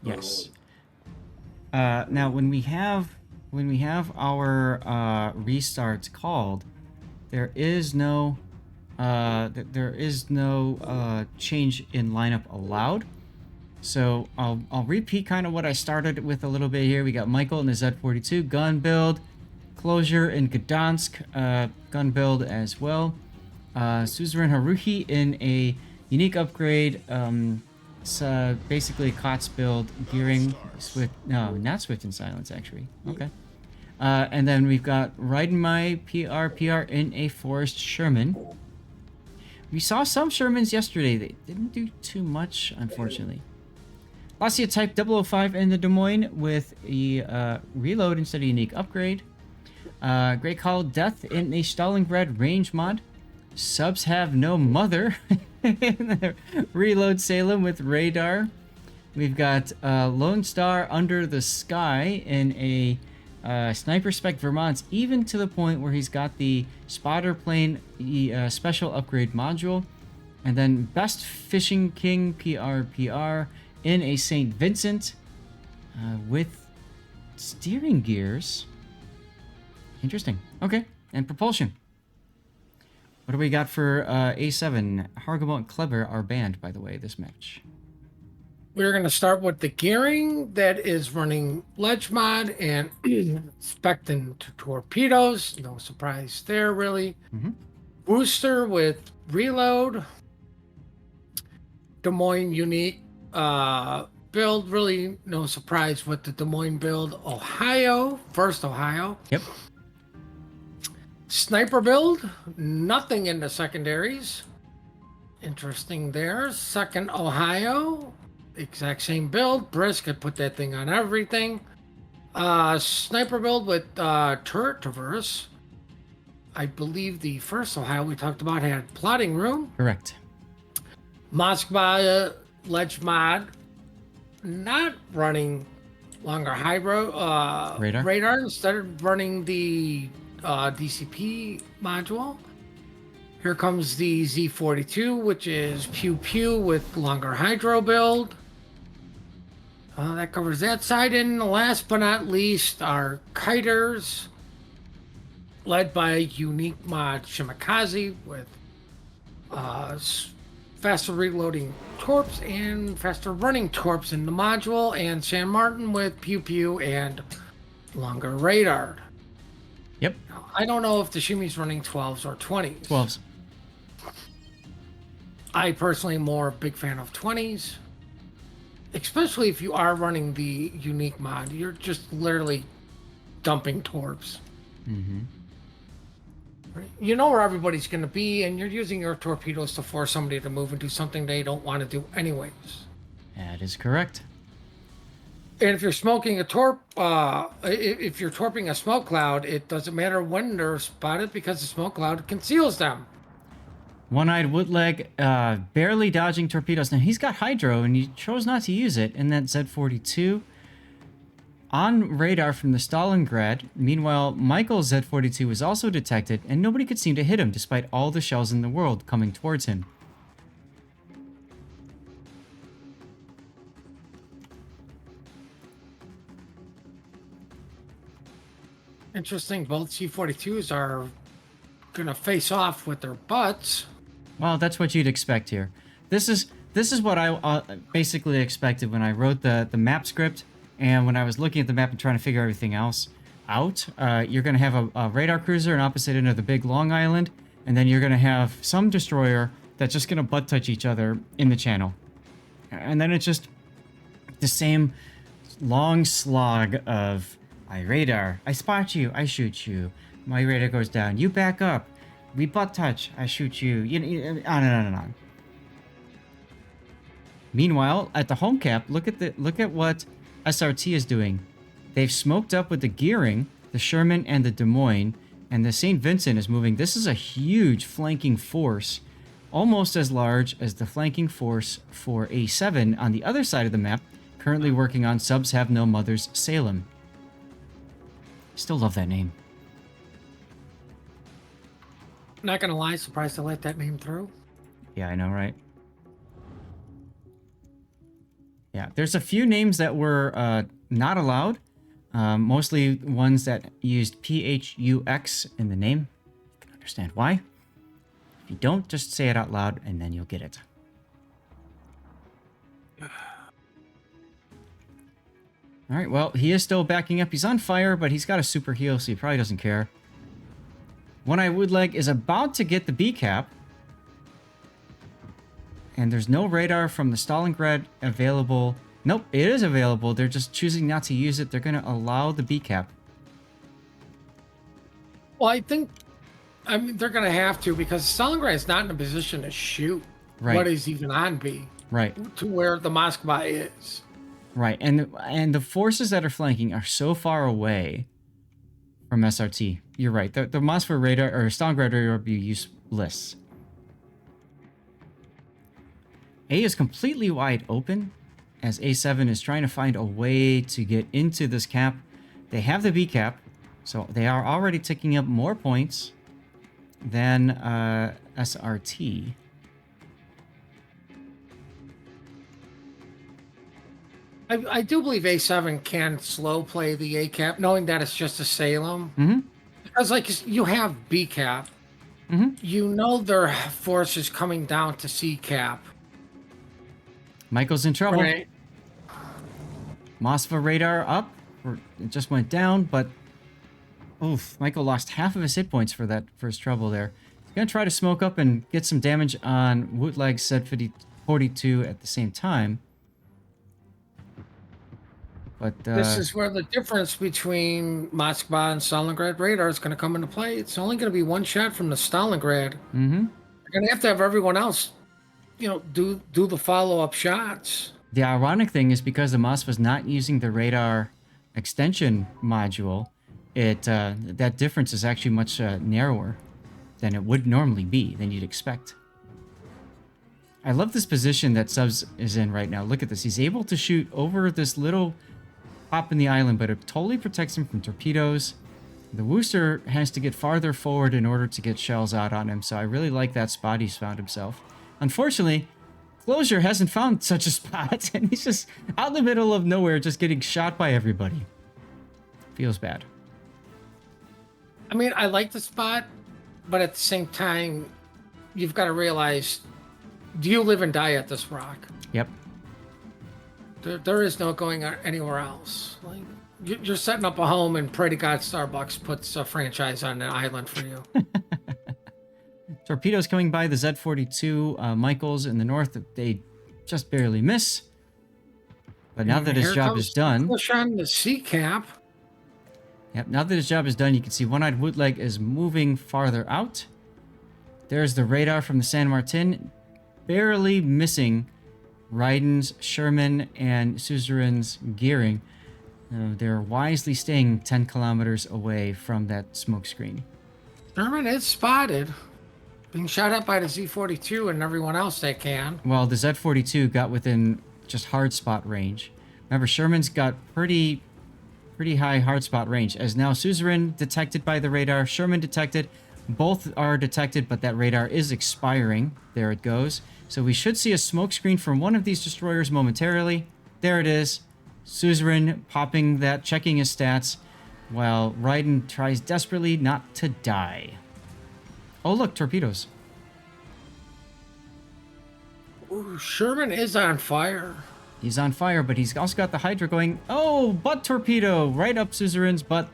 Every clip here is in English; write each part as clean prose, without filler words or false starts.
Yes. Now, when we have our restarts called, there is no change in lineup allowed. So I'll repeat kind of what I started with a little bit here. We got Michael in the Z42 gun build, Closure in Gdansk gun build as well. Suzerain Haruhi in a unique upgrade. Basically COTS build, gearing, Swift. No, not Swift and Silence actually. Okay. And then we've got Riding My PR in a Forest Sherman. We saw some Shermans yesterday. They didn't do too much, unfortunately. Lacia Type 005 in the Des Moines with a reload instead of unique upgrade. Great Call Death in a Stalingrad range mod. Subs Have No Mother. Reload Salem with radar. We've got Lone Star Under the Sky in a Sniper Spec Vermont's, even to the point where he's got the spotter plane special upgrade module. And then Best Fishing King PR in a St. Vincent with steering gears. Interesting. Okay. And propulsion. What do we got for A7? Hargamo and Kleber are banned, by the way, this match. We're going to start with the gearing that is running ledge mod and expecting torpedoes. No surprise there, really. Booster with reload. Des Moines unique build. Really no surprise with the Des Moines build. Ohio. First Ohio. Yep. Sniper build. Nothing in the secondaries. Interesting there. Second Ohio. Exact same build. Brisk could put that thing on everything. Sniper build with turret traverse. I believe the first Ohio we talked about had plotting room. Correct. Moskva ledge mod. Not running longer radar instead of running the DCP module. Here comes the Z42, which is Pew Pew with longer hydro build. That covers that side. And last but not least, our kiters, led by unique mod Shimakaze with faster reloading torps and faster running torps in the module, and San Martin with Pew Pew and longer radar. Yep. Now, I don't know if the Shimi's running 12s or 20s. 12s. I personally am more a big fan of 20s. Especially if you are running the unique mod. You're just literally dumping torps. You know where everybody's going to be, and you're using your torpedoes to force somebody to move and do something they don't want to do anyways. That is correct. And if you're smoking a torp, if you're torping a smoke cloud, it doesn't matter when they're spotted because the smoke cloud conceals them. One-Eyed Woodleg barely dodging torpedoes. Now, he's got hydro, and he chose not to use it in that Z42. On radar from the Stalingrad. Meanwhile, Michael's Z42 was also detected, and nobody could seem to hit him despite all the shells in the world coming towards him. Interesting. Both C-42s are going to face off with their butts. Well, that's what you'd expect here. This is what I basically expected when I wrote the map script, and when I was looking at the map and trying to figure everything else out. You're going to have a radar cruiser on opposite end of the big Long Island, and then you're going to have some destroyer that's just going to butt touch each other in the channel. And then it's just the same long slog of, I radar, I spot you, I shoot you, my radar goes down, you back up, we butt touch, I shoot you, on and on. Meanwhile, at the home cap, look at what SRT is doing. They've smoked up with the gearing, the Sherman and the Des Moines, and the St. Vincent is moving. This is a huge flanking force, almost as large as the flanking force for A7 on the other side of the map, currently working on Subs Have No Mothers Salem. Still love that name. Not gonna lie, surprised to let that name through. Yeah, I know, right? Yeah, there's a few names that were not allowed. Mostly ones that used PHUX in the name. You can understand why. If you don't, just say it out loud and then you'll get it. Alright, well, he is still backing up. He's on fire, but he's got a super heal, so he probably doesn't care. One-Eyed Woodleg is about to get the B cap. And there's no radar from the Stalingrad available. Nope, it is available. They're just choosing not to use it. They're going to allow the B cap. Well, I mean, they're going to have to, because Stalingrad is not in a position to shoot what is even on B. Right. To where the Moskva is. Right, and the forces that are flanking are so far away from SRT. You're right. The Moskva radar or Stalingrad radar would be useless. A is completely wide open as A7 is trying to find a way to get into this cap. They have the B cap, so they are already ticking up more points than SRT. I do believe A7 can slow play the A cap, knowing that it's just a Salem. Mm-hmm. Because, like, you have B cap. Mm-hmm. You know their force is coming down to C cap. Michael's in trouble. Right. Moskva radar up. It just went down, but... Oof, Michael lost half of his hit points for that first trouble there. He's going to try to smoke up and get some damage on Woodleg's Z42 at the same time. But this is where the difference between Moskva and Stalingrad radar is going to come into play. It's only going to be one shot from the Stalingrad. Mm-hmm. You're going to have everyone else, do the follow-up shots. The ironic thing is because the Moskva's not using the radar extension module, that difference is actually much narrower than it would normally be, than you'd expect. I love this position that Subs is in right now. Look at this. He's able to shoot over this little pop in the island, but it totally protects him from torpedoes. The Worcester has to get farther forward in order to get shells out on him, so I really like that spot he's found himself. Unfortunately, Closure hasn't found such a spot, and he's just out in the middle of nowhere just getting shot by everybody. Feels bad. I mean, I like the spot, but at the same time, you've got to realize, do you live and die at this rock? Yep. There is no going anywhere else. Like, you're setting up a home and pray to God Starbucks puts a franchise on an island for you. Torpedoes coming by the Z42. Michaels in the north, they just barely miss. But now that his job is done... Push on the C cap. Yep, now that his job is done, you can see One-Eyed Woodleg is moving farther out. There's the radar from the San Martin, barely missing Ryden's, Sherman, and Suzerain's gearing. They're wisely staying 10 kilometers away from that smoke screen. Sherman is spotted, being shot at by the Z42 and everyone else they can. Well, the Z42 got within just hard spot range. Remember, Sherman's got pretty high hard spot range, as now Suzerain detected by the radar, Sherman detected. Both are detected, but that radar is expiring. There it goes. So we should see a smoke screen from one of these destroyers momentarily. There it is. Suzerain popping that, checking his stats, while Ryden tries desperately not to die. Oh, look, torpedoes. Ooh, Sherman is on fire. He's on fire, but he's also got the Hydra going. Oh, butt torpedo right up Suzerain's butt.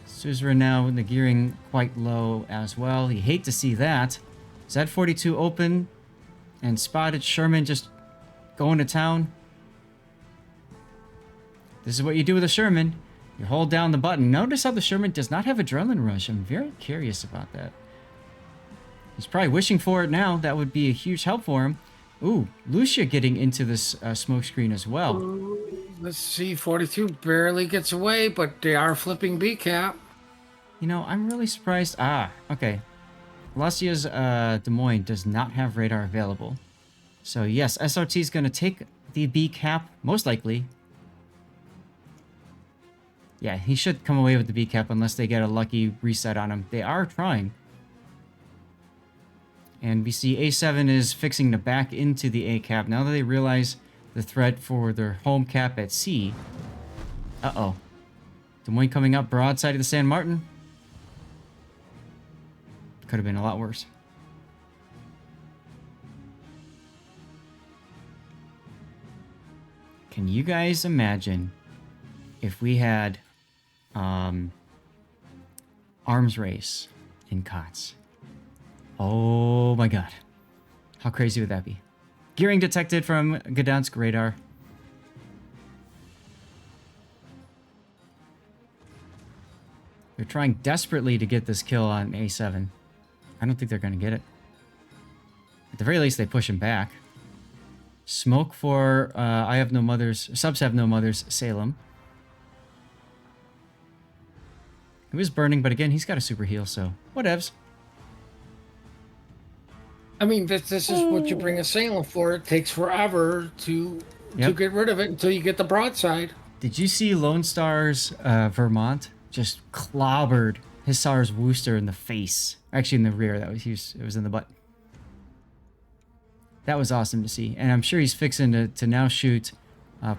Suzerain now in the gearing quite low as well. You hate to see that. Z42 open and spotted. Sherman just going to town. This is what you do with a Sherman. You hold down the button. Notice how the Sherman does not have adrenaline rush. I'm very curious about that. He's probably wishing for it now. That would be a huge help for him. Ooh, Lucia getting into this smoke screen as well. Let's see, 42 barely gets away, but they are flipping B cap. You know, I'm really surprised. Ah, okay. Lacia's Des Moines does not have radar available. So yes, SRT is going to take the B cap, most likely. Yeah, he should come away with the B cap unless they get a lucky reset on him. They are trying. And we see A7 is fixing to back into the A cap. Now that they realize the threat for their home cap at sea. Uh-oh. Des Moines coming up broadside of the San Martin. Could have been a lot worse. Can you guys imagine if we had arms race in COTS? Oh my god. How crazy would that be? Gearing detected from Gdansk radar. They're trying desperately to get this kill on A7. I don't think they're going to get it. At the very least, they push him back. Smoke for I Have No Mothers, Subs Have No Mothers, Salem. It was burning, but again, he's got a super heal, so whatevs. I mean, this is what you bring a Salem for. It takes forever to get rid of it until you get the broadside. Did you see Lone Star's Vermont just clobbered Hussar's Worcester in the face? Actually, in the rear. It was in the butt. That was awesome to see. And I'm sure he's fixing to now shoot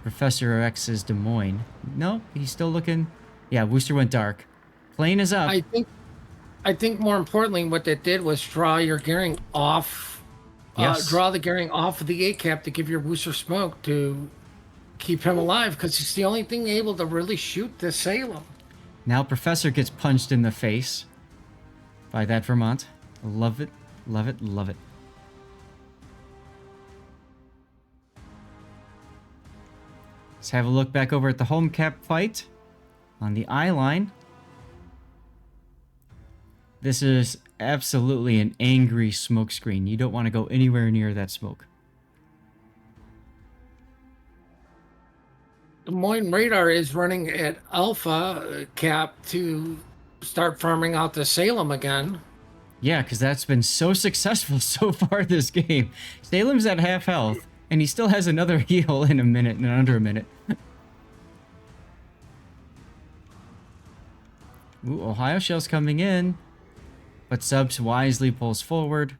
Professor X's Des Moines. No, he's still looking. Yeah, Worcester went dark. Plane is up. I think more importantly, what they did was draw your gearing off. Yes. Draw the gearing off of the A cap to give your Worcester smoke to keep him alive, because he's the only thing able to really shoot this Salem. Now Professor gets punched in the face by that Vermont. Love it, love it, love it. Let's have a look back over at the home cap fight on the I line. This is absolutely an angry smoke screen. You don't want to go anywhere near that smoke. Des Moines radar is running at alpha cap to start farming out the Salem again. Yeah, because that's been so successful so far this game. Salem's at half health, and he still has another heal in a minute, and under a minute. Ooh, Ohio shell's coming in. But Subs wisely pulls forward.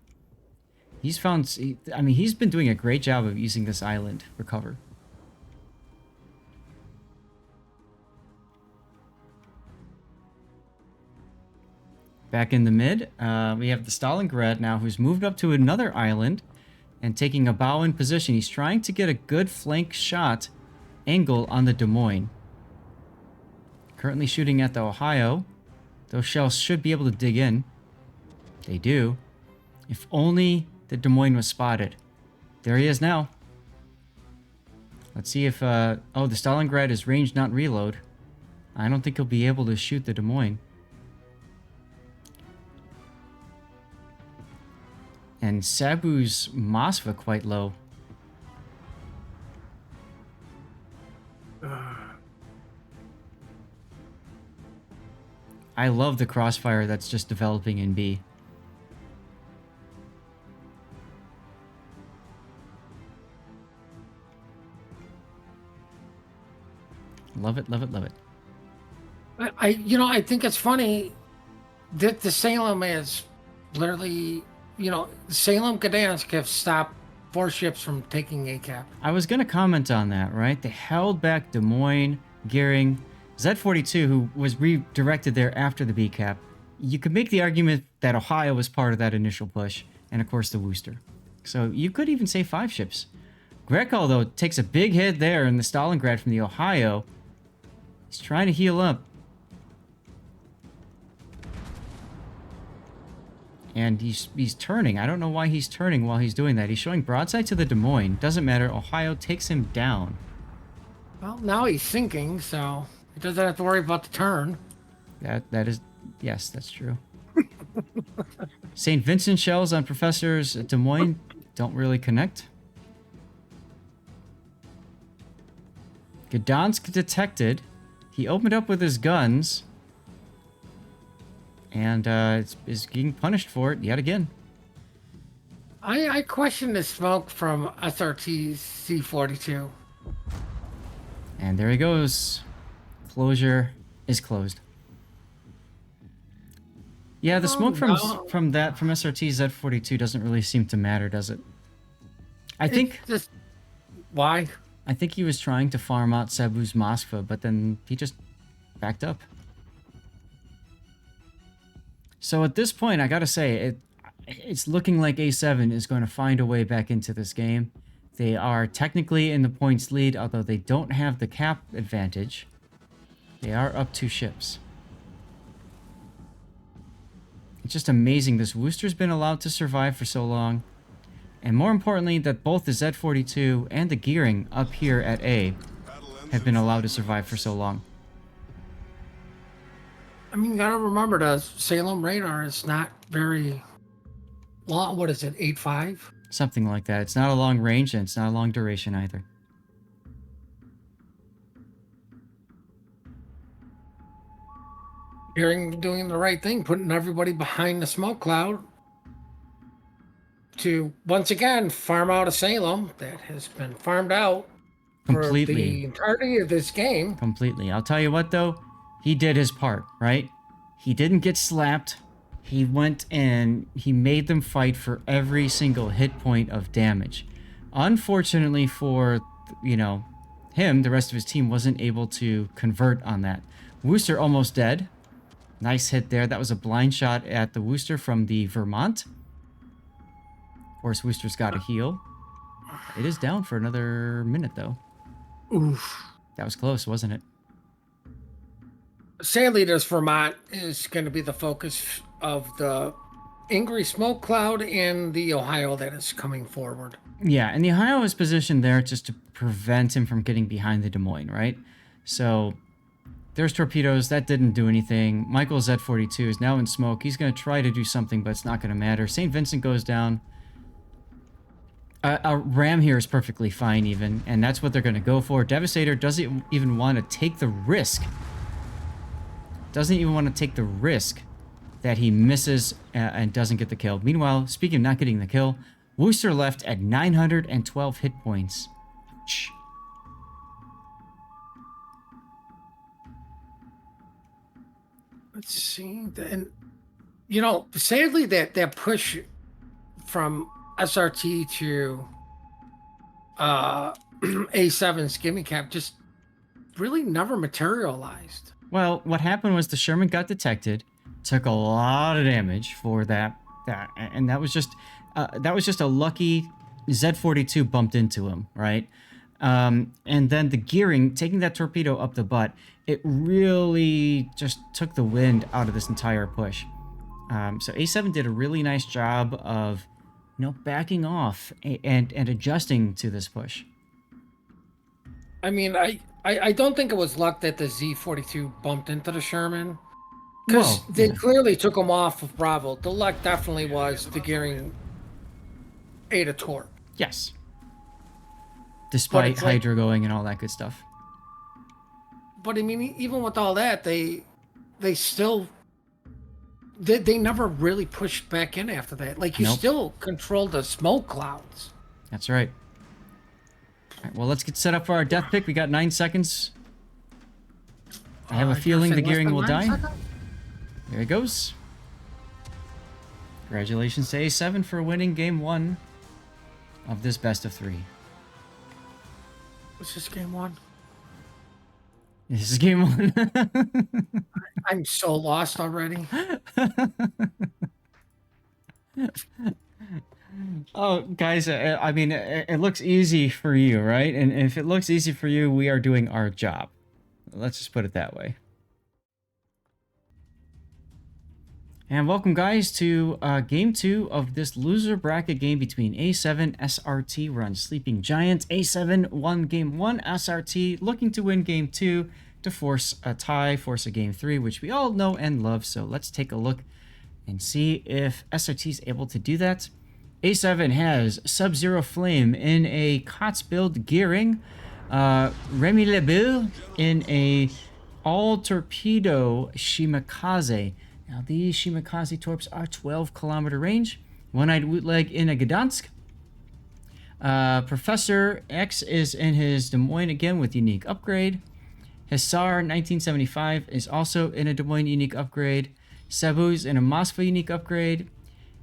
He's been doing a great job of using this island recover. Back in the mid, we have the Stalingrad now, who's moved up to another island and taking a bow in position. He's trying to get a good flank shot angle on the Des Moines. Currently shooting at the Ohio. Those shells should be able to dig in. They do. If only the Des Moines was spotted. There he is now. Let's see if... oh, the Stalingrad is range, not reload. I don't think he'll be able to shoot the Des Moines. And Sabu's Moskva quite low. I love the crossfire that's just developing in B. Love it, love it, love it. I think it's funny that the Salem is literally, Salem, Gdansk have stopped warships from taking A cap. I was going to comment on that, right? They held back Des Moines, Gearing, Z42, who was redirected there after the B cap. You could make the argument that Ohio was part of that initial push, and of course the Worcester. So you could even say 5 ships. Greco, though, takes a big hit there in the Stalingrad from the Ohio. He's trying to heal up. And he's turning. I don't know why he's turning while he's doing that. He's showing broadside to the Des Moines. Doesn't matter. Ohio takes him down. Well, now he's sinking, so he doesn't have to worry about the turn. That is... Yes, that's true. St. Vincent shells on Professors at Des Moines don't really connect. Gdansk detected. He opened up with his guns. And is getting punished for it yet again. I question the smoke from SRT C42. And there he goes. Closure is closed. Yeah, the smoke from SRT Z42 doesn't really seem to matter, does it? I think just why? I think he was trying to farm out Cebu's Moskva, but then he just backed up. So at this point, I gotta say, it's looking like A7 is going to find a way back into this game. They are technically in the points lead, although they don't have the cap advantage. They are up 2 ships. It's just amazing this Worcester's been allowed to survive for so long. And more importantly, that both the Z42 and the gearing up here at A have been allowed to survive for so long. I mean, you gotta remember the Salem radar is not very long. What is it, 8.5? Something like that. It's not a long range, and it's not a long duration either. Gearing doing the right thing, putting everybody behind the smoke cloud to, once again, farm out of Salem that has been farmed out completely for the entirety of this game. Completely. I'll tell you what, though. He did his part, right? He didn't get slapped. He went and he made them fight for every single hit point of damage. Unfortunately for, you know, him, the rest of his team wasn't able to convert on that. Worcester almost dead. Nice hit there. That was a blind shot at the Worcester from the Vermont. Of course, Worcester's got a heal. It is down for another minute, though. Oof. That was close, wasn't it? Sadly, this Vermont is going to be the focus of the angry smoke cloud and the Ohio that is coming forward. Yeah, and the Ohio is positioned there just to prevent him from getting behind the Des Moines, right? So there's torpedoes. That didn't do anything. Michael Z42 is now in smoke. He's going to try to do something, but it's not going to matter. St. Vincent goes down. A ram here is perfectly fine even, and that's what they're going to go for. Devastator doesn't even want to take the risk. Doesn't even want to take the risk that he misses and doesn't get the kill. Meanwhile, speaking of not getting the kill, Worcester left at 912 hit points. Ouch. Let's see. And, you know, sadly, that push from SRT to A7's gimme cap just really never materialized. Well, what happened was the Sherman got detected, took a lot of damage for that, and that was just a lucky Z42 bumped into him, right? And then the gearing, taking that torpedo up the butt, it really just took the wind out of this entire push. So A7 did a really nice job of, you know, backing off and adjusting to this push. I mean, I don't think it was luck that the Z42 bumped into the Sherman, because they clearly took him off of Bravo. The luck definitely was the gearing ate a torque. Yes. Despite Hydra going and all that good stuff. But I mean, even with all that, they still they never really pushed back in after that. Like, you still controlled the smoke clouds. That's right. All right, well, let's get set up for our death pick. We got 9 seconds. I have a feeling the gearing will die. There it goes. Congratulations to A7 for winning game 1 of this best of 3. What's this, game 1? This is game 1. I'm so lost already. Oh, guys, I mean, it looks easy for you, right? And if it looks easy for you, we are doing our job. Let's just put it that way. And welcome, guys, to game 2 of this loser bracket game between A7 SRT. We're on Sleeping Giant. A7 won game 1. SRT looking to win game 2 to force a tie, force a game 3, which we all know and love. So let's take a look and see if SRT is able to do that. A7 has Sub-Zero Flame in a COTS build gearing. Remy Lebel in a all-torpedo Shimakaze. Now, these Shimakaze torps are 12-kilometer range. One-eyed Wootleg in a Gdansk. Professor X is in his Des Moines again with unique upgrade. Hussar 1975 is also in a Des Moines unique upgrade. Cebu's in a Moskva unique upgrade.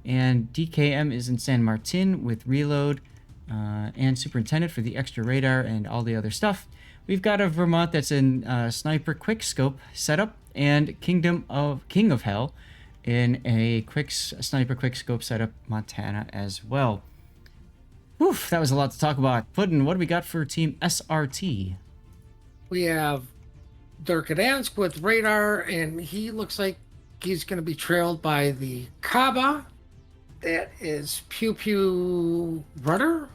And DKM is in San Martin with reload. and Superintendent for the extra radar and all the other stuff. We've got a Vermont that's in Sniper Quickscope setup, and King of Hell in a Sniper Quickscope setup, Montana as well. Oof, that was a lot to talk about. Puddin, what do we got for Team SRT? We have Dirk Gdansk with radar, and he looks like he's going to be trailed by the Kaba. That is Pew Pew Rudder.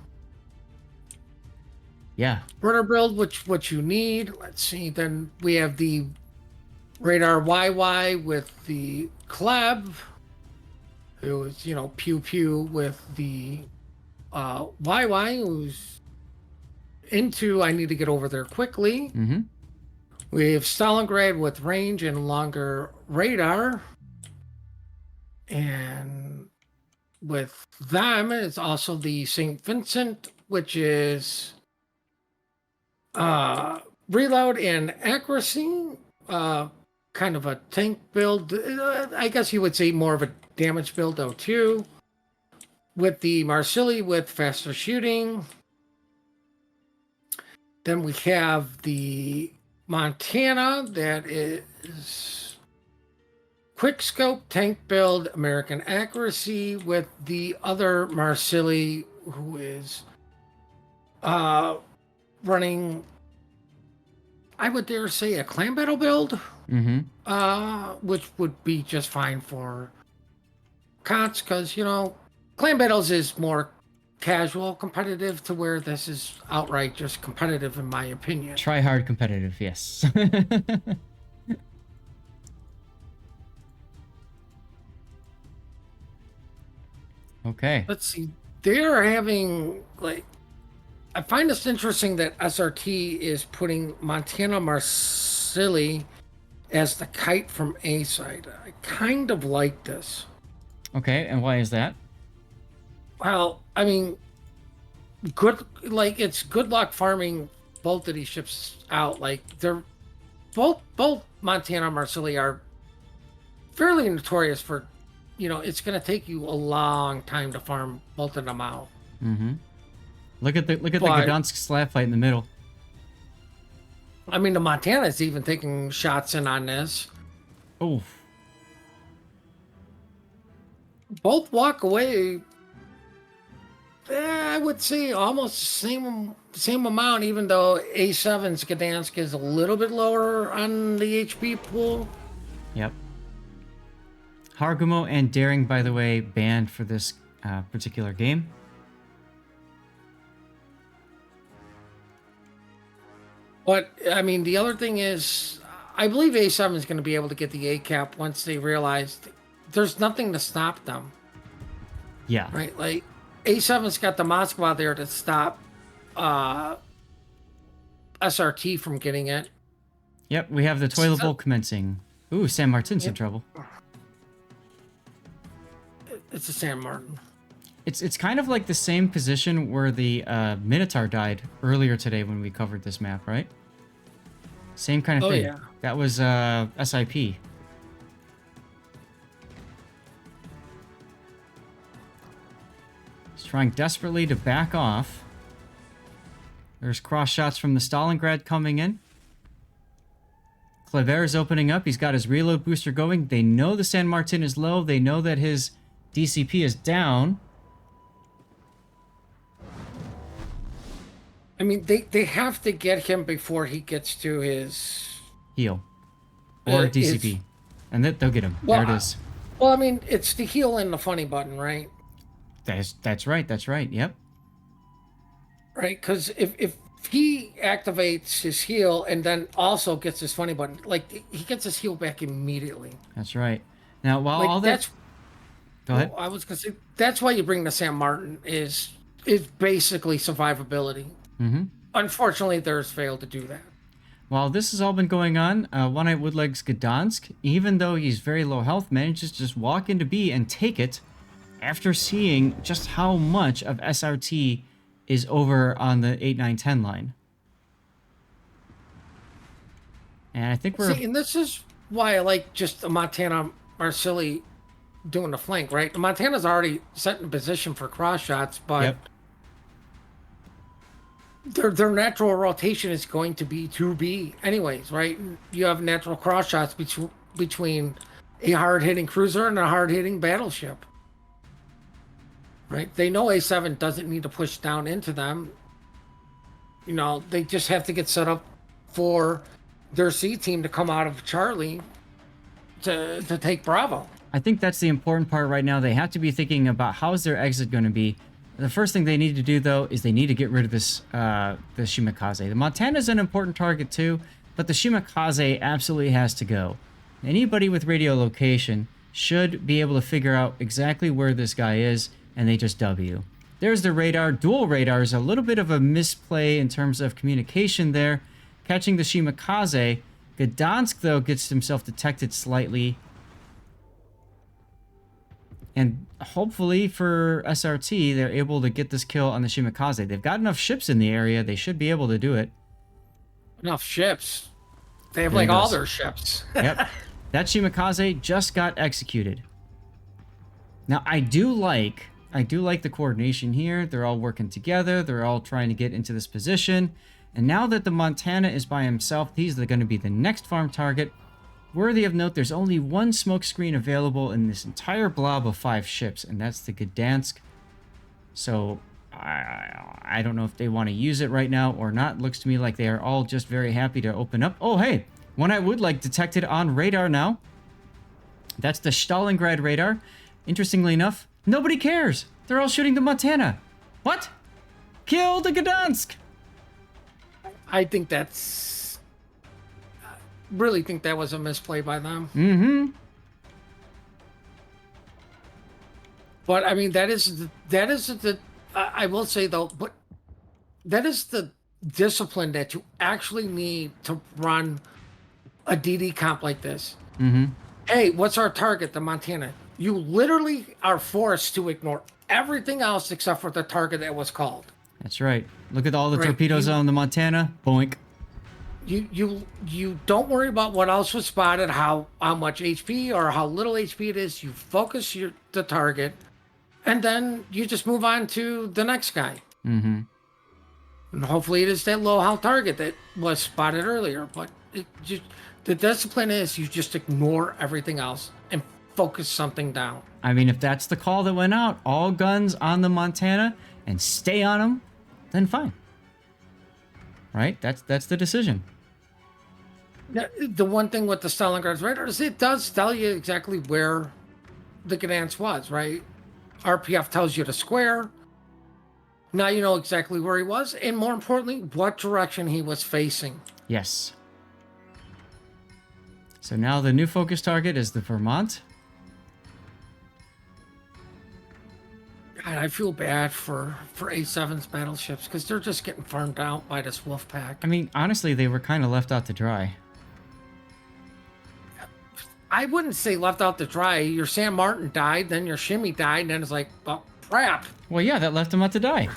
Yeah. Rudder build, what you need. Let's see. Then we have the radar YY with the Kleb. It was, Pew Pew with the YY, who's into I need to get over there quickly. Mm-hmm. We have Stalingrad with range and longer radar. And with them, it's also the St. Vincent, which is reload and accuracy. Kind of a tank build. I guess you would say more of a damage build, though, too. With the Marsili with faster shooting. Then we have the Montana, that is quick scope, tank build, American accuracy, with the other Marsili, who is running, I would dare say, a clan battle build, which would be just fine for COTS, because, clan battles is more casual competitive, to where this is outright just competitive, in my opinion. Try hard competitive, yes. Okay. Let's see. They're having, I find this interesting that SRT is putting Montana Marsili as the kite from A side. I kind of like this. Okay, and why is that? Well, I mean, it's good luck farming both of these ships out. They're both Montana and Marsili are fairly notorious for, it's going to take you a long time to farm both of them out. Mm-hmm. Look at the Gdansk slab fight in the middle. I mean, the Montana's even taking shots in on this. Oh. Both walk away. I would say almost the same amount, even though A7's Gdansk is a little bit lower on the HP pool. Yep. Hargumo and Daring, by the way, banned for this particular game. But, I mean, the other thing is, I believe A7 is going to be able to get the A cap once they realize there's nothing to stop them. Yeah. Right? A7's got the Moskva there to stop SRT from getting it. Yep, we have the toilet bowl commencing. Ooh, San Martin's in trouble. It's a San Martin. It's kind of like the same position where the Minotaur died earlier today when we covered this map, right? Same kind of thing. Yeah. That was SIP. He's trying desperately to back off. There's cross shots from the Stalingrad coming in. Kleber is opening up. He's got his reload booster going. They know the San Martin is low. They know that his DCP is down. I mean, they have to get him before he gets to his heal or DCP, and they'll get him. Well, there it is. Well, I mean, it's the heal and the funny button, right? That's right. That's right. Yep. Right, because if he activates his heal and then also gets his funny button, he gets his heal back immediately. That's right. Now, while all that, go ahead. I was gonna say that's why you bring the San Martin is basically survivability. Mm-hmm. Unfortunately, theirs failed to do that. While this has all been going on, One-Eyed Woodleg's Gdansk, even though he's very low health, manages to just walk into B and take it after seeing just how much of SRT is over on the 8, 9, 10 line. And I think and this is why I like just the Montana Marsili doing the flank, right? The Montana's already set in position for cross shots, but yep. their natural rotation is going to be anyways, right? You have natural cross shots between a hard hitting cruiser and a hard hitting battleship, right? They know A7 doesn't need to push down into them. You know, they just have to get set up for their C team to come out of Charlie to take Bravo. I think that's the important part right now. They have to be thinking about how's their exit going to be. The first thing they need to do, though, is they need to get rid of this the Shimakaze. The Montana's an important target, too, but the Shimakaze absolutely has to go. Anybody with radio location should be able to figure out exactly where this guy is, and they just W. There's the radar. Dual radars, a little bit of a misplay in terms of communication there. Catching the Shimakaze. Gdansk, though, gets himself detected slightly. And hopefully for SRT, they're able to get this kill on the Shimakaze. They've got enough ships in the area. They should be able to do it. Enough ships. They have like all their ships. Yep. That Shimakaze just got executed. Now, I do like the coordination here. They're all working together. They're all trying to get into this position. And now that the Montana is by himself, these are going to be the next farm target. Worthy of note, there's only one smoke screen available in this entire blob of 5 ships, and that's the Gdansk. So, I don't know if they want to use it right now or not. Looks to me like they are all just very happy to open up. Oh, hey, one I would like detected on radar now. That's the Stalingrad radar. Interestingly enough, nobody cares. They're all shooting the Montana. What? Kill the Gdansk! I think really think that was a misplay by them. Mm-hmm. But I mean, that is the I will say though, but that is the discipline that you actually need to run a DD comp like this. Mm-hmm. Hey, what's our target? The Montana. You literally are forced to ignore everything else except for the target that was called. That's right. Look at all the torpedoes on the Montana. Boink. You don't worry about what else was spotted, how much HP or how little HP it is. You focus the target, and then you just move on to the next guy. Mm-hmm. And hopefully it is that low health target that was spotted earlier. But the discipline is you just ignore everything else and focus something down. I mean, if that's the call that went out, all guns on the Montana and stay on them, then fine. Right? That's the decision. The one thing with the Stalingrad radar is it does tell you exactly where the Gdansk was, right? RPF tells you the square. Now you know exactly where he was, and more importantly, what direction he was facing. Yes. So now the new focus target is the Vermont. God, I feel bad for A7's battleships because they're just getting farmed out by this wolf pack. I mean, honestly, they were kind of left out to dry. I wouldn't say left out to dry. Your San Martin died, then your Shimmy died, and then it's like, well, crap. Well, yeah, that left them out to die.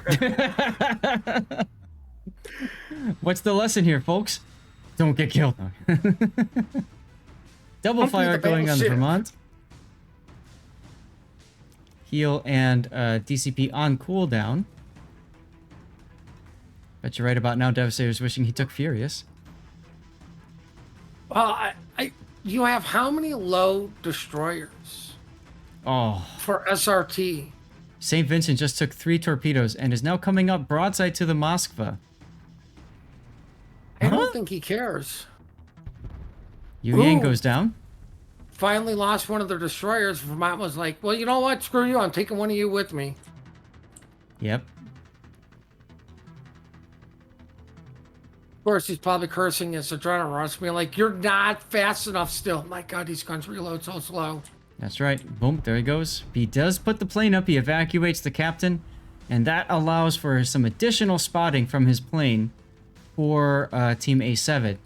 What's the lesson here, folks? Don't get killed. Double fire going on the Vermont. Heal and DCP on cooldown. Bet you're right about now. Devastator's wishing he took Furious. Well, you have how many low destroyers? Oh. For SRT. St. Vincent just took 3 torpedoes and is now coming up broadside to the Moskva. I don't think he cares. Yu Yang goes down. Finally lost one of their destroyers. Vermont was like, well, you know what? Screw you. I'm taking one of you with me. Yep. Of course, he's probably cursing his adrenaline rush, being like, you're not fast enough still. My God, these guns reload so slow. That's right. Boom, there he goes. He does put the plane up. He evacuates the captain, and that allows for some additional spotting from his plane for Team A7.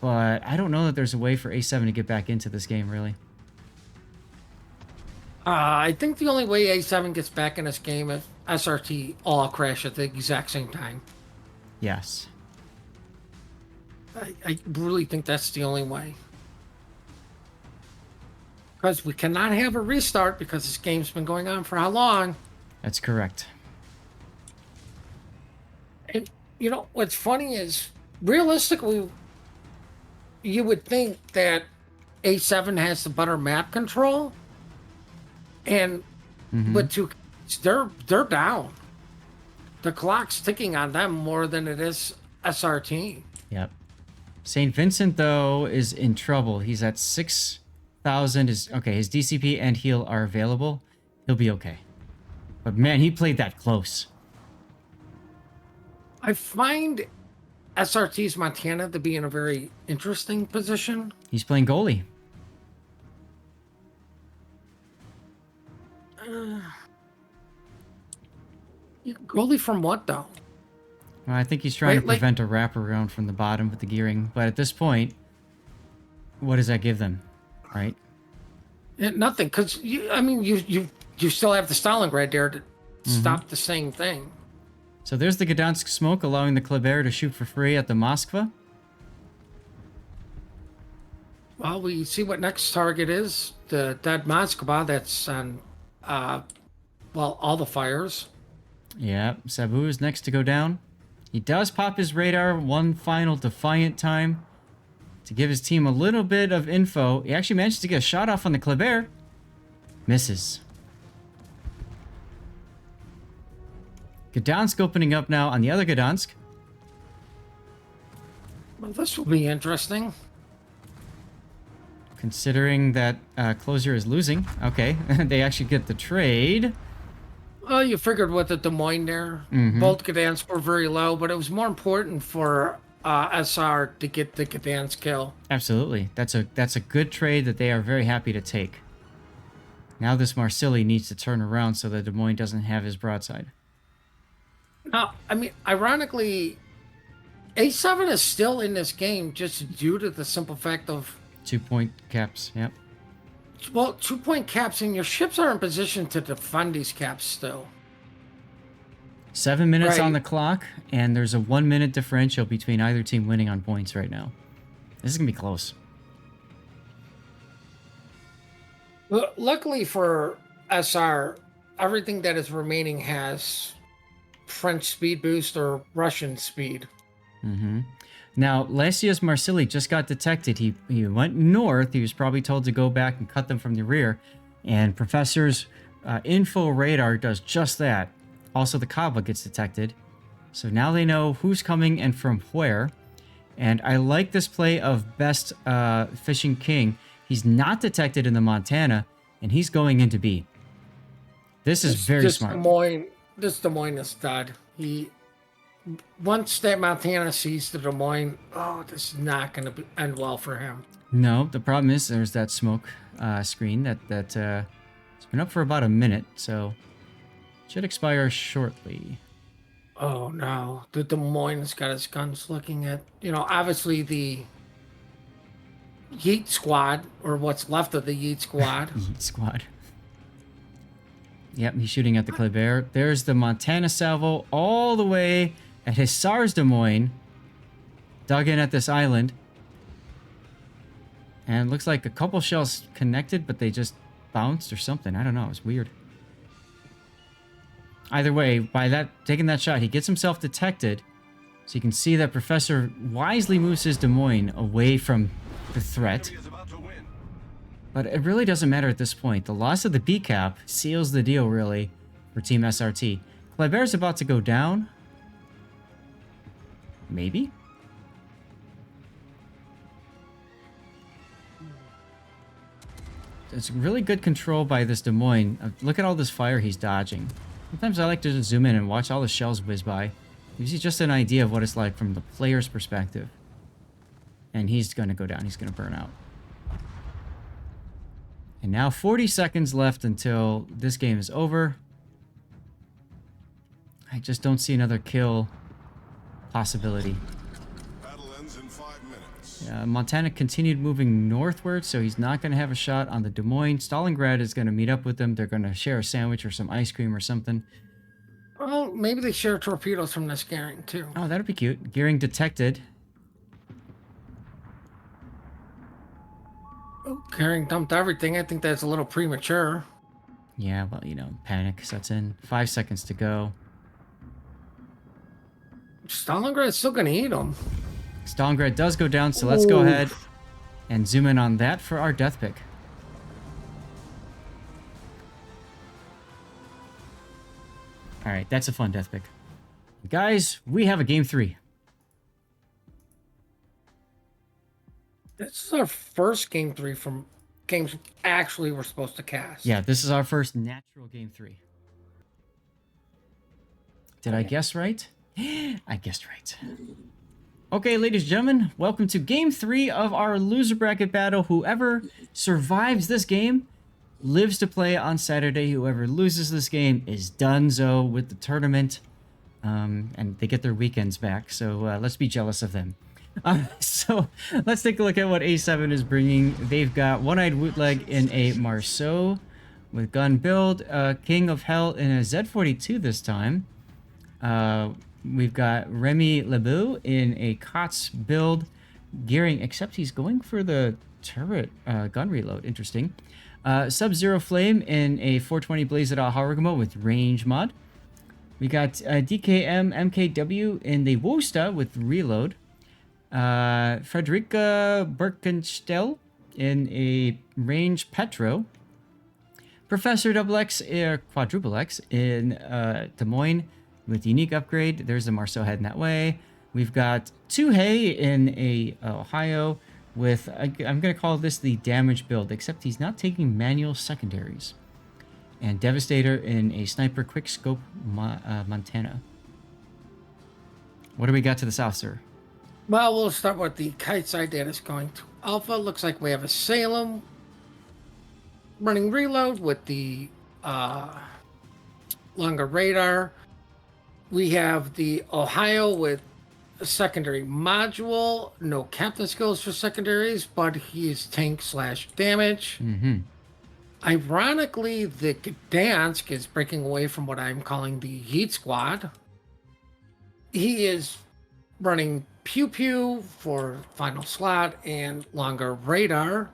But I don't know that there's a way for A7 to get back into this game, really. I think the only way A7 gets back in this game is SRT all crash at the exact same time. Yes. I really think that's the only way. Because we cannot have a restart because this game's been going on for how long? That's correct. You know, what's funny is, realistically, you would think that A7 has the better map control, and Mm-hmm. with two, they're down. The clock's ticking on them more than it is SRT. Yep. St. Vincent, though, is in trouble. He's at 6,000. Okay, his DCP and heal are available. He'll be okay. But man, he played that close. I find SRT's Montana to be in a very interesting position. He's playing goalie. Goalie from what, though? Well, I think he's trying to prevent a wraparound from the bottom with the gearing. But at this point, what does that give them, right? Nothing, because you still have the Stalingrad there to stop the same thing. So there's the Gdansk smoke, allowing the Kleber to shoot for free at the Moskva. Well, we see what next target is. The dead Moskva that's on, all the fires. Yeah, Sabu is next to go down. He does pop his radar one final defiant time to give his team a little bit of info. He actually managed to get a shot off on the Kleber. Misses. Gdansk opening up now on the other Gdansk. Well, this will be interesting. Considering that Closier is losing. Okay, they actually get the trade. Well, you figured with the Des Moines there, both Gdansk were very low, but it was more important for SR to get the Gdansk kill. Absolutely. That's a good trade that they are very happy to take. Now this Marsili needs to turn around so that Des Moines doesn't have his broadside. Now, I mean, ironically, A7 is still in this game just due to the simple fact of 2-point caps, yep. Well, 2-point caps, and your ships are in position to defend these caps still. 7 minutes on the clock, and there's a 1 minute differential between either team winning on points right now. This is going to be close. Well, luckily for SR, everything that is remaining has French speed boost or Russian speed. Mm-hmm. Now, Lasia's Marsili just got detected. He went north. He was probably told to go back and cut them from the rear. And Professor's info radar does just that. Also, the Kaba gets detected. So now they know who's coming and from where. And I like this play of Best Fishing King. He's not detected in the Montana, and he's going into B. This is very smart. This Des Moines is dead. Once that Montana sees the Des Moines, this is not going to end well for him. No, the problem is there's that smoke screen that's been up for about a minute, so it should expire shortly. Oh no, the Des Moines has got his guns looking at, obviously the Yeet Squad, or what's left of the Yeet Squad. Yeet Squad. Yep, he's shooting at the Kleber. There's the Montana salvo all the way at Hussars Des Moines. Dug in at this island. And it looks like a couple shells connected, but they just bounced or something. I don't know. It's weird. Either way, by taking that shot, he gets himself detected. So you can see that Professor wisely moves his Des Moines away from the threat. But it really doesn't matter at this point. The loss of the B cap seals the deal, really, for Team SRT. Kleber's about to go down. Maybe? It's really good control by this Des Moines. Look at all this fire he's dodging. Sometimes I like to just zoom in and watch all the shells whiz by. Gives you just an idea of what it's like from the player's perspective. And he's going to go down. He's going to burn out. And now 40 seconds left until this game is over. I just don't see another kill possibility. Battle ends in 5 minutes. Montana continued moving northward, so he's not going to have a shot on the Des Moines. Stalingrad is going to meet up with them. They're going to share a sandwich or some ice cream or something. Well, maybe they share torpedoes from this gearing, too. Oh, that'd be cute. Gearing detected. Oh, gearing dumped everything. I think that's a little premature. Yeah, well, panic sets in. 5 seconds to go. Stalingrad's still going to eat them. Stalingrad does go down, so let's go ahead and zoom in on that for our death pick. All right, that's a fun death pick. Guys, we have a game 3. This is our first game 3 from games we actually were supposed to cast. Yeah, this is our first natural game 3. Did I guess right? I guessed right. Okay, ladies and gentlemen, welcome to game 3 of our loser bracket battle. Whoever survives this game lives to play on Saturday. Whoever loses this game is donezo with the tournament. And they get their weekends back, so let's be jealous of them. So let's take a look at what A7 is bringing. They've got One-Eyed Wootleg in a Marceau with gun build, King of Hell in a Z42 this time. We've got Remy Lebeau in a COTS build, gearing, except he's going for the turret gun reload. Interesting. Sub-Zero Flame in a 420 Blazed Harugamo with range mod. We got DKM MKW in the Wosta with reload. Frederica Birkenstell in a range Petro. Professor XX Quadruple X in Des Moines with unique upgrade. There's the Marceau heading that way. We've got Tuhei in a Ohio with, I'm going to call this the damage build, except he's not taking manual secondaries. And Devastator in a Sniper Quickscope Montana. What do we got to the south, sir? Well, we'll start with the kite side that is going to Alpha. Looks like we have a Salem running reload with the longer radar. We have the Ohio with a secondary module. No captain skills for secondaries, but he's tank/damage. Mm-hmm. Ironically, the Gdansk is breaking away from what I'm calling the Heat Squad. He is running Pew Pew for final slot and longer radar.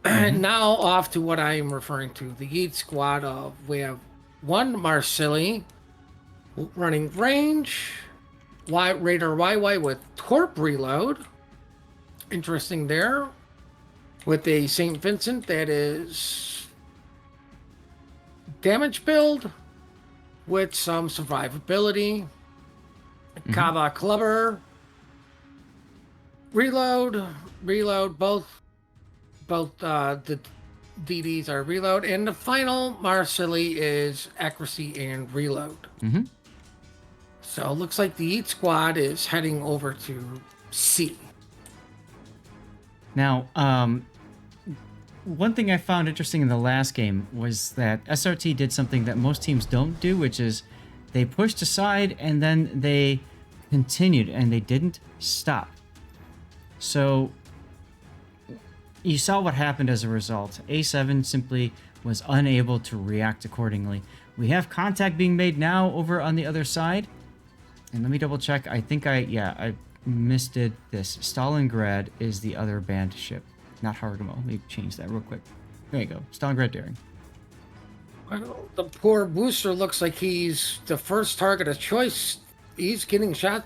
And now off to what I am referring to, the Heat Squad. We have one Marcilli running range, radar YY with Torp reload. Interesting there. With a St. Vincent that is damage build with some survivability. Kava Clubber reload, both the DDs are reload, and the final Marcilli is accuracy and reload. So it looks like the Eat Squad is heading over to C. Now, one thing I found interesting in the last game was that SRT did something that most teams don't do, which is they pushed aside and then they continued and they didn't stop. So you saw what happened as a result. A7 simply was unable to react accordingly. We have contact being made now over on the other side. And let me double check. I think I missed it. This Stalingrad is the other banned ship, not Hargamo. Let me change that real quick. There you go. Stalingrad Daring. Well, the poor booster looks like he's the first target of choice. He's getting shot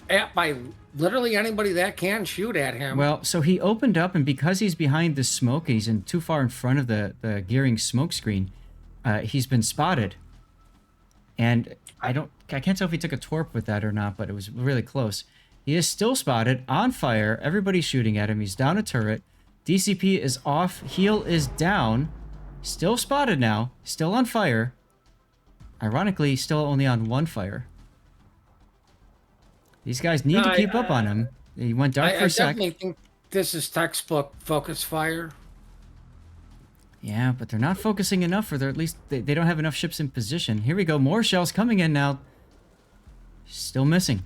at by literally anybody that can shoot at him. Well, so he opened up, and because he's behind the smoke, he's in too far in front of the gearing smoke screen. He's been spotted, and I can't tell if he took a torp with that or not, but it was really close. He is still spotted, on fire. Everybody's shooting at him. He's down a turret. DCP is off. Heal is down. Still spotted now. Still on fire. Ironically, still only on one fire. These guys need to keep up on him. He went dark for a sec. I definitely think this is textbook focus fire. Yeah, but they're not focusing enough, or at least they don't have enough ships in position. Here we go. More shells coming in now. Still missing.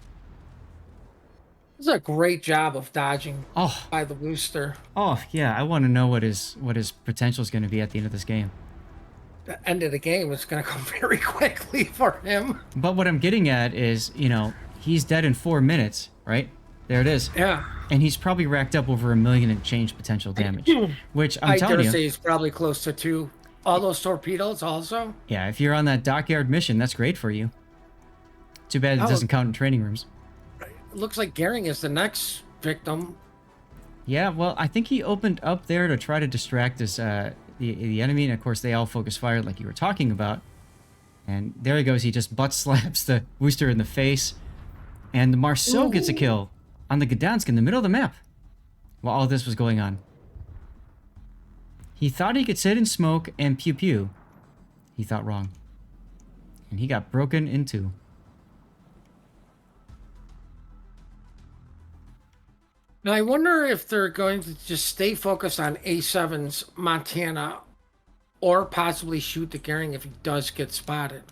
This is a great job of dodging by the booster. Oh, yeah. I want to know what his potential is going to be at the end of this game. The end of the game is going to come very quickly for him. But what I'm getting at is, he's dead in 4 minutes, right? There it is. Yeah. And he's probably racked up over 1 million in change potential damage, which I'm telling you. I dare say he's probably close to 2. All those torpedoes also. Yeah, if you're on that dockyard mission, that's great for you. Too bad it doesn't count in training rooms. It looks like Gehring is the next victim. Yeah, well, I think he opened up there to try to distract us, the enemy, and of course they all focus fire like you were talking about. And there he goes, he just butt slaps the Wooster in the face. And the Marceau gets a kill on the Gdansk in the middle of the map while all this was going on. He thought he could sit in smoke and pew-pew. He thought wrong. And he got broken in two. Now, I wonder if they're going to just stay focused on A7's Montana or possibly shoot the Gehring if he does get spotted.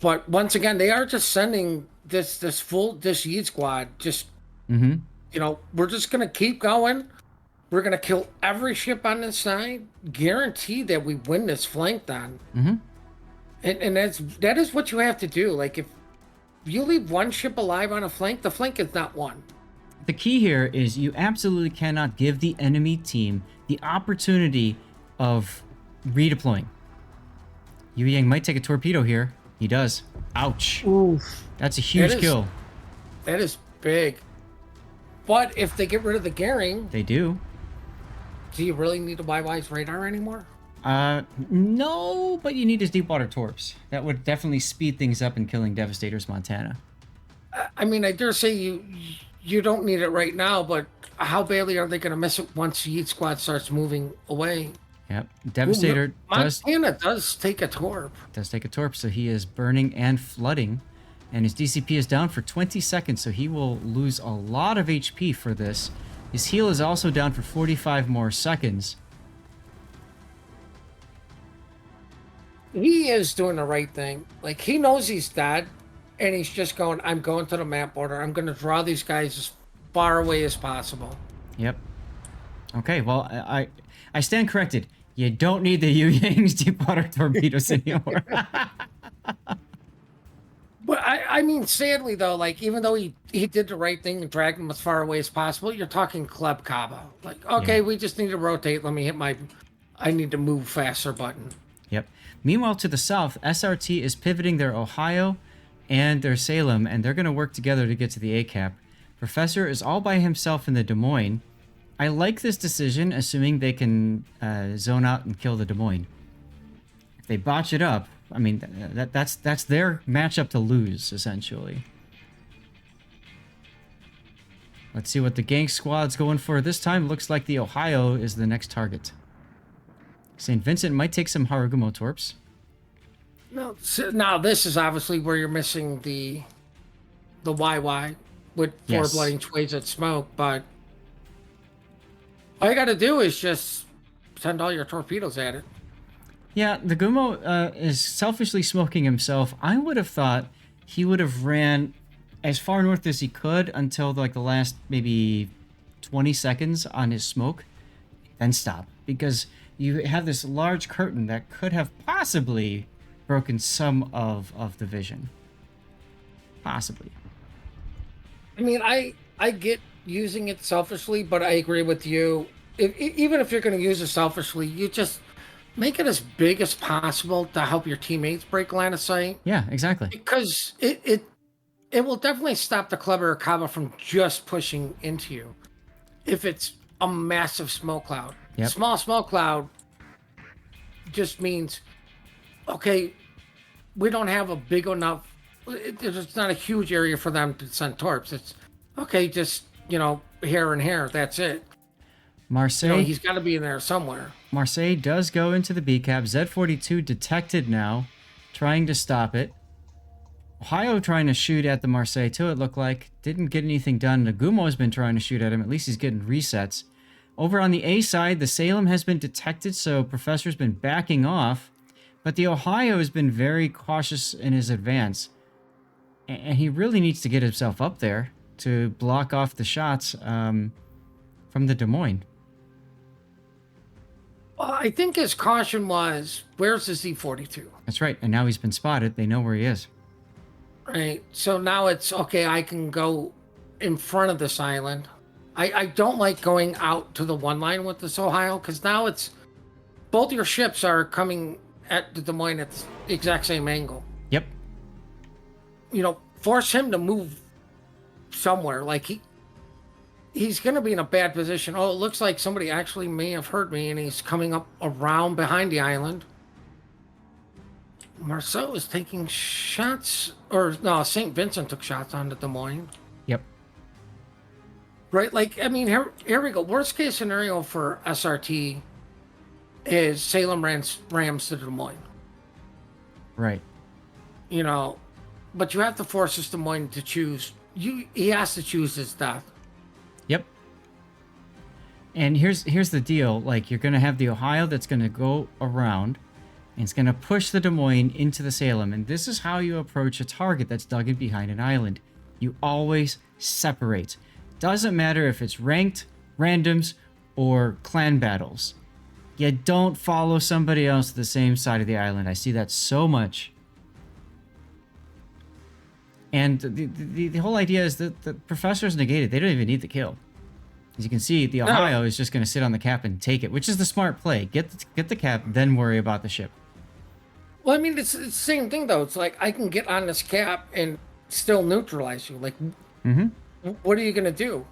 But once again, they are just sending this Yeet squad. Just, you know, we're just going to keep going. We're going to kill every ship on this side. Guarantee that we win this flank then. And that is what you have to do. Like, if you leave one ship alive on a flank, the flank is not won. The key here is you absolutely cannot give the enemy team the opportunity of redeploying. Yu Yang might take a torpedo here. He does. Ouch. Oof. That's a huge kill. That is big. But if they get rid of the Gehring... They do. Do you really need a YY's radar anymore? No, but you need his deep water torps. That would definitely speed things up in killing Devastator's Montana. I mean, I dare say you don't need it right now, but how badly are they going to miss it once the Yeet squad starts moving away? Yep. Devastator Montana does take a torp. Does take a torp, so he is burning and flooding. And his DCP is down for 20 seconds, so he will lose a lot of HP for this. His heal is also down for 45 more seconds. He is doing the right thing. Like, he knows he's dead, and he's just going, I'm going to the map border. I'm going to draw these guys as far away as possible. Yep. Okay, well, I stand corrected. You don't need the Yu Yang's deep water torpedoes anymore. But I mean, sadly though, like, even though he did the right thing and dragged them as far away as possible, you're talking Kleb Kaba. Like, okay, we just need to rotate. Let me hit I need to move faster button. Yep. Meanwhile, to the south, SRT is pivoting their Ohio and their Salem, and they're going to work together to get to the ACAP. Professor is all by himself in the Des Moines. I like this decision, assuming they can zone out and kill the Des Moines. If they botch it up, I mean, that's their matchup to lose, essentially. Let's see what the gang squad's going for this time. Looks like the Ohio is the next target. St. Vincent might take some Harugumo torps. No, so now this is obviously where you're missing the YY with four bloody Chways at smoke, but all you got to do is just send all your torpedoes at it. Yeah, the Gumo is selfishly smoking himself. I would have thought he would have ran as far north as he could until like the last maybe 20 seconds on his smoke, then stop. Because you have this large curtain that could have possibly broken some of the vision. Possibly. I mean, I get using it selfishly, but I agree with you. Even if you're going to use it selfishly, you just make it as big as possible to help your teammates break line of sight. Yeah, exactly. Because it will definitely stop the Kleber or Kaba from just pushing into you. If it's a massive smoke cloud. Yep. Small smoke cloud just means, okay, we don't have a big enough, it's not a huge area for them to send torps. It's, okay, just, here and here, that's it. Marseille, he's got to be in there somewhere. Marseille does go into the BCAP. Z42 detected now, trying to stop it. Ohio trying to shoot at the Marseille too, it looked like. Didn't get anything done. Nagumo has been trying to shoot at him. At least he's getting resets. Over on the A side, the Salem has been detected, so Professor's been backing off. But the Ohio has been very cautious in his advance. And he really needs to get himself up there to block off the shots from the Des Moines. Well, I think his caution was, where's the Z42? That's right, and now he's been spotted. They know where he is. Right, so now it's, okay, I can go in front of this island. I don't like going out to the one line with this Ohio, because now it's, both your ships are coming at the Des Moines at the exact same angle. Yep. force him to move somewhere. Like he's going to be in a bad position. Oh, it looks like somebody actually may have heard me, and he's coming up around behind the island. Marceau is taking shots, or no, St. Vincent took shots on the Des Moines. Yep. Right, like, I mean, here we go. Worst case scenario for SRT is Salem rams to Des Moines. Right. But you have to force Des Moines to choose. He has to choose his death. Yep. And here's the deal. Like, you're going to have the Ohio that's going to go around, and it's going to push the Des Moines into the Salem. And this is how you approach a target that's dug in behind an island. You always separate. Doesn't matter if it's ranked, randoms, or clan battles. You don't follow somebody else to the same side of the island. I see that so much. And the whole idea is that the Professor's negated. They don't even need the kill. As you can see, the Ohio is just going to sit on the cap and take it, which is the smart play. Get the cap, then worry about the ship. Well, I mean, it's the same thing, though. It's like, I can get on this cap and still neutralize you. Like, what are you going to do?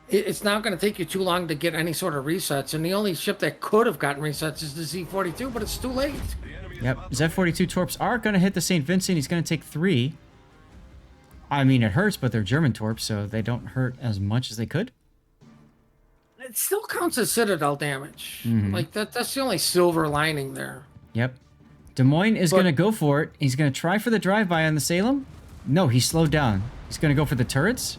It's not going to take you too long to get any sort of resets, and the only ship that could have gotten resets is the Z-42, but it's too late. Yep, Z-42 torps are going to hit the St. Vincent. He's going to take 3. I mean, it hurts, but they're German torps, so they don't hurt as much as they could. It still counts as Citadel damage. Like, that's the only silver lining there. Yep. Des Moines is going to go for it. He's going to try for the drive-by on the Salem. No, he slowed down. He's going to go for the turrets.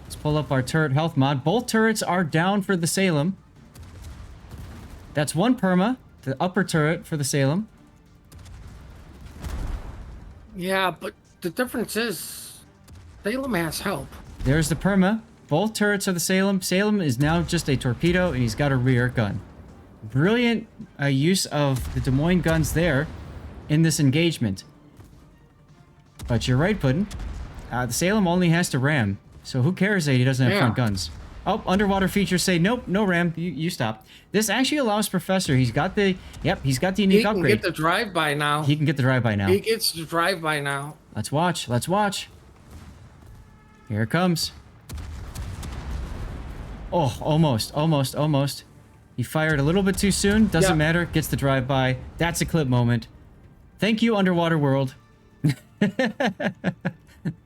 Let's pull up our turret health mod. Both turrets are down for the Salem. That's 1 perma, the upper turret for the Salem. Yeah, but the difference is Salem has help. There's the perma. Both turrets are the Salem. Salem is now just a torpedo, and he's got a rear gun. Brilliant use of the Des Moines guns there in this engagement. But you're right, Puddin. The Salem only has to ram, so who cares that he doesn't have front guns? Oh, underwater features say, nope, no ram, you stop. This actually allows Professor, he's got the unique upgrade. He can get the drive-by now. He can get the drive-by now. He gets the drive-by now. Let's watch. Here it comes. Oh, almost. He fired a little bit too soon. Doesn't matter. Gets the drive-by. That's a clip moment. Thank you, Underwater World.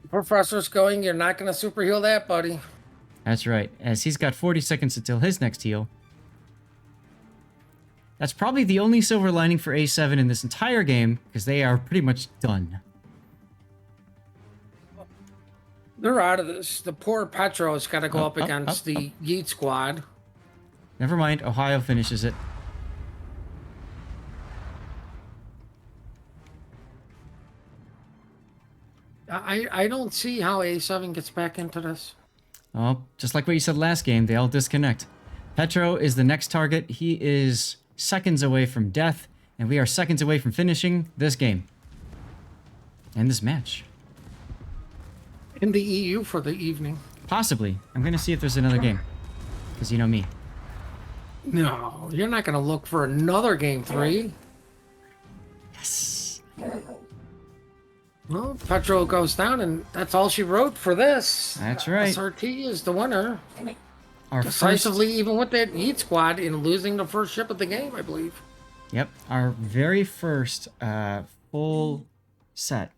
Professor's going, you're not going to super heal that, buddy. That's right, as he's got 40 seconds until his next heal. That's probably the only silver lining for A7 in this entire game, because they are pretty much done. They're out of this. The poor Petro's got to go up against the Yeet squad. Never mind, Ohio finishes it. I don't see how A7 gets back into this. Oh, just like what you said last game, they all disconnect. Petro is the next target. He is seconds away from death, and we are seconds away from finishing this game. And this match. In the EU for the evening. Possibly. I'm going to see if there's another game. Because you know me. No, you're not going to look for another game 3. Yes. Well, Petro goes down, and that's all she wrote for this. That's right. SRT is the winner. Our Decisively, even with that Heat squad, in losing the first ship of the game, I believe. Yep. Our very first full set.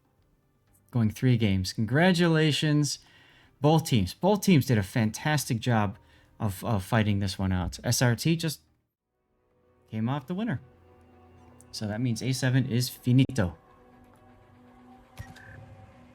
Going 3 games. Congratulations. Both teams. Both teams did a fantastic job of fighting this one out. SRT just came off the winner. So that means A7 is finito.